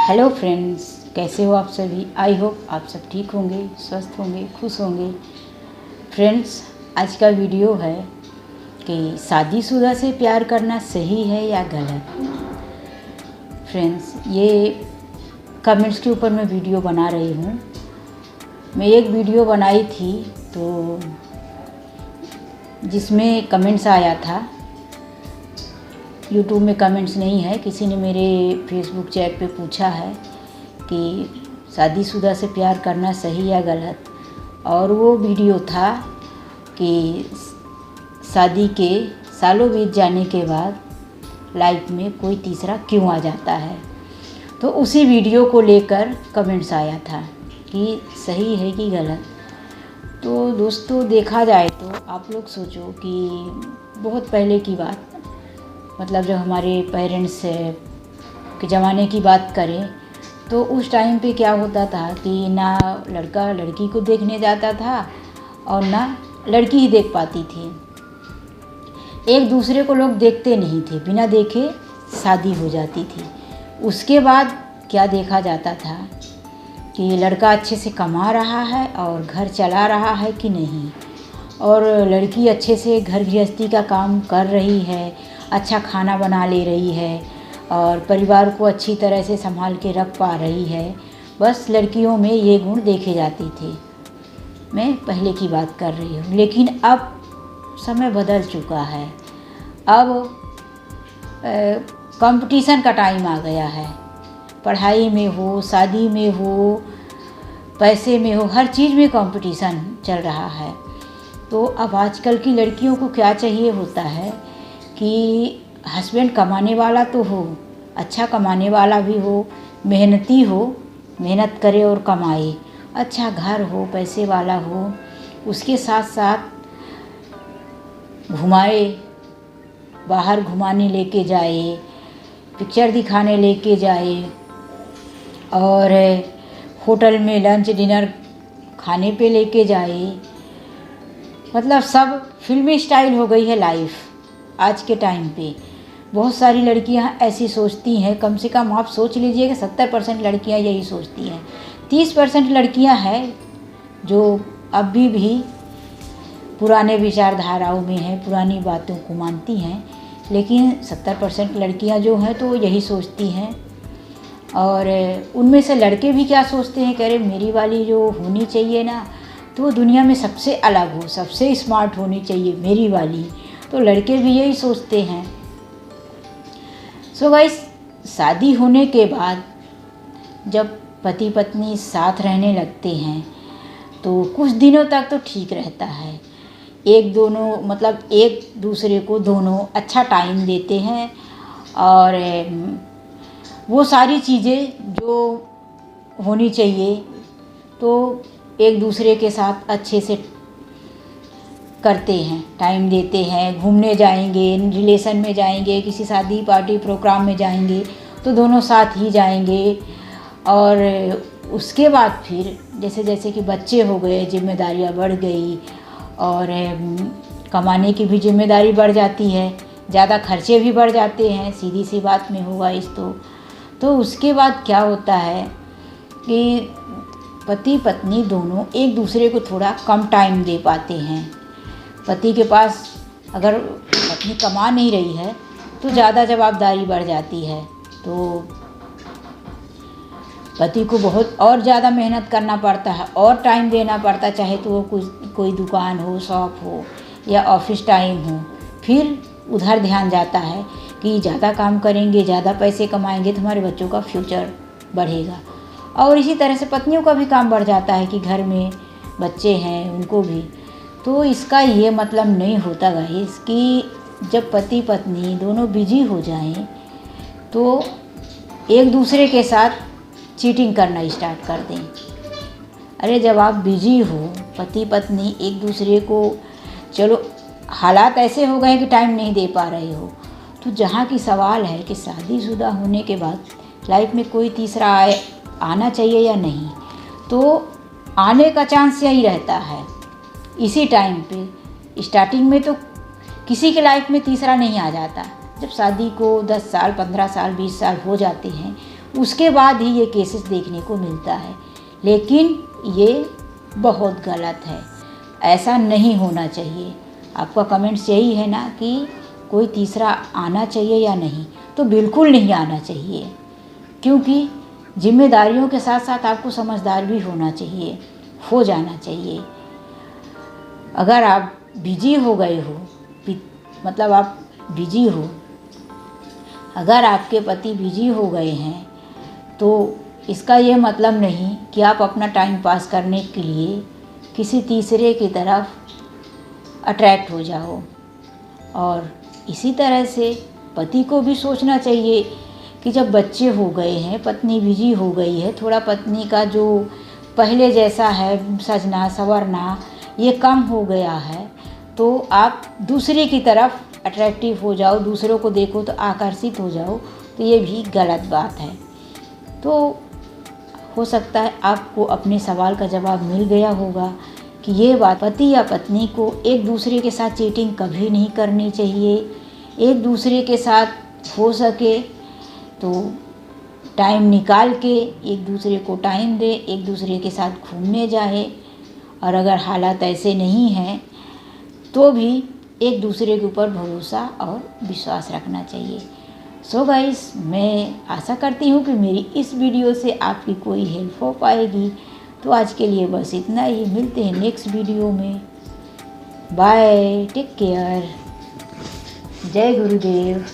Hello friends, कैसे हो आप सभी। आई होप आप सब ठीक होंगे, स्वस्थ होंगे, खुश होंगे। फ्रेंड्स, आज का वीडियो है कि शादीशुदा से प्यार करना सही है या गलत। फ्रेंड्स, ये कमेंट्स के ऊपर मैं वीडियो बना रही हूँ। मैं एक वीडियो बनाई थी तो जिसमें कमेंट्स आया था, यूट्यूब में कमेंट्स नहीं है, किसी ने मेरे फेसबुक चैट पे पूछा है कि शादीशुदा से प्यार करना सही या गलत। और वो वीडियो था कि शादी के सालों बीत जाने के बाद लाइफ में कोई तीसरा क्यों आ जाता है। तो उसी वीडियो को लेकर कमेंट्स आया था कि सही है कि गलत। तो दोस्तों, देखा जाए तो आप लोग सोचो कि बहुत पहले की बात, मतलब जब हमारे पेरेंट्स के ज़माने की बात करें तो उस टाइम पे क्या होता था कि ना लड़का लड़की को देखने जाता था और ना लड़की ही देख पाती थी। एक दूसरे को लोग देखते नहीं थे, बिना देखे शादी हो जाती थी। उसके बाद क्या देखा जाता था कि लड़का अच्छे से कमा रहा है और घर चला रहा है कि नहीं, और लड़की अच्छे से घर गृहस्थी का काम कर रही है, अच्छा खाना बना ले रही है और परिवार को अच्छी तरह से संभाल के रख पा रही है। बस लड़कियों में ये गुण देखे जाते थे। मैं पहले की बात कर रही हूँ, लेकिन अब समय बदल चुका है। अब कंपटीशन का टाइम आ गया है। पढ़ाई में हो, शादी में हो, पैसे में हो, हर चीज़ में कंपटीशन चल रहा है। तो अब आजकल की लड़कियों को क्या चाहिए होता है कि हस्बैंड कमाने वाला तो हो, अच्छा कमाने वाला भी हो, मेहनती हो, मेहनत करे और कमाए, अच्छा घर हो, पैसे वाला हो, उसके साथ साथ घुमाए, बाहर घुमाने लेके जाए, पिक्चर दिखाने लेके जाए और होटल में लंच डिनर खाने पे लेके जाए। मतलब सब फिल्मी स्टाइल हो गई है लाइफ आज के टाइम पे। बहुत सारी लड़कियां ऐसी सोचती हैं, कम से कम आप सोच लीजिए कि 70% लड़कियां यही सोचती हैं। 30% लड़कियां हैं जो अभी भी पुराने विचारधाराओं में हैं, पुरानी बातों को मानती हैं, लेकिन 70% लड़कियां जो हैं तो यही सोचती हैं। और उनमें से लड़के भी क्या सोचते हैं, कह रहे मेरी वाली जो होनी चाहिए ना, तो वो दुनिया में सबसे अलग हो, सबसे स्मार्ट होनी चाहिए मेरी वाली। तो लड़के भी यही सोचते हैं। सो गाइस, शादी होने के बाद जब पति पत्नी साथ रहने लगते हैं तो कुछ दिनों तक तो ठीक रहता है। एक दूसरे को दोनों अच्छा टाइम देते हैं और वो सारी चीज़ें जो होनी चाहिए तो एक दूसरे के साथ अच्छे से करते हैं, टाइम देते हैं। घूमने जाएंगे, रिलेशन में जाएंगे, किसी शादी पार्टी प्रोग्राम में जाएंगे तो दोनों साथ ही जाएंगे। और उसके बाद फिर जैसे जैसे कि बच्चे हो गए, जिम्मेदारियां बढ़ गई और कमाने की भी जिम्मेदारी बढ़ जाती है, ज़्यादा खर्चे भी बढ़ जाते हैं, सीधी सी बात में होगा इस तो उसके बाद क्या होता है कि पति पत्नी दोनों एक दूसरे को थोड़ा कम टाइम दे पाते हैं। पति के पास अगर पत्नी कमा नहीं रही है तो ज़्यादा जवाबदारी बढ़ जाती है, तो पति को बहुत और ज़्यादा मेहनत करना पड़ता है और टाइम देना पड़ता है, चाहे तो वो कोई दुकान हो, शॉप हो या ऑफिस टाइम हो। फिर उधर ध्यान जाता है कि ज़्यादा काम करेंगे, ज़्यादा पैसे कमाएंगे तो हमारे बच्चों का फ्यूचर बढ़ेगा। और इसी तरह से पत्नियों का भी काम बढ़ जाता है कि घर में बच्चे हैं उनको भी। तो इसका ये मतलब नहीं होता गाइस कि जब पति पत्नी दोनों बिजी हो जाएं तो एक दूसरे के साथ चीटिंग करना स्टार्ट कर दें। अरे जब आप बिजी हो, पति पत्नी एक दूसरे को, चलो हालात ऐसे हो गए कि टाइम नहीं दे पा रहे हो, तो जहाँ की सवाल है कि शादीशुदा होने के बाद लाइफ में कोई तीसरा आना चाहिए या नहीं, तो आने का चांस यही रहता है इसी टाइम पे। स्टार्टिंग में तो किसी के लाइफ में तीसरा नहीं आ जाता। जब शादी को 10 साल, 15 साल, 20 साल हो जाते हैं उसके बाद ही ये केसेस देखने को मिलता है। लेकिन ये बहुत गलत है, ऐसा नहीं होना चाहिए। आपका कमेंट्स यही है ना कि कोई तीसरा आना चाहिए या नहीं, तो बिल्कुल नहीं आना चाहिए, क्योंकि जिम्मेदारियों के साथ साथ आपको समझदार भी होना चाहिए, हो जाना चाहिए। अगर आप बिजी हो गए हो, मतलब आप बिजी हो, अगर आपके पति बिजी हो गए हैं तो इसका ये मतलब नहीं कि आप अपना टाइम पास करने के लिए किसी तीसरे की तरफ अट्रैक्ट हो जाओ। और इसी तरह से पति को भी सोचना चाहिए कि जब बच्चे हो गए हैं, पत्नी बिजी हो गई है, थोड़ा पत्नी का जो पहले जैसा है सजना संवरना ये कम हो गया है, तो आप दूसरे की तरफ अट्रैक्टिव हो जाओ, दूसरों को देखो तो आकर्षित हो जाओ, तो ये भी गलत बात है। तो हो सकता है आपको अपने सवाल का जवाब मिल गया होगा कि ये बात, पति या पत्नी को एक दूसरे के साथ चीटिंग कभी नहीं करनी चाहिए। एक दूसरे के साथ हो सके तो टाइम निकाल के एक दूसरे को टाइम दे, एक दूसरे के साथ घूमने जाए, और अगर हालात ऐसे नहीं हैं तो भी एक दूसरे के ऊपर भरोसा और विश्वास रखना चाहिए। सो गाइस, मैं आशा करती हूँ कि मेरी इस वीडियो से आपकी कोई हेल्प हो पाएगी। तो आज के लिए बस इतना ही, मिलते हैं नेक्स्ट वीडियो में। बाय, टेक केयर, जय गुरुदेव।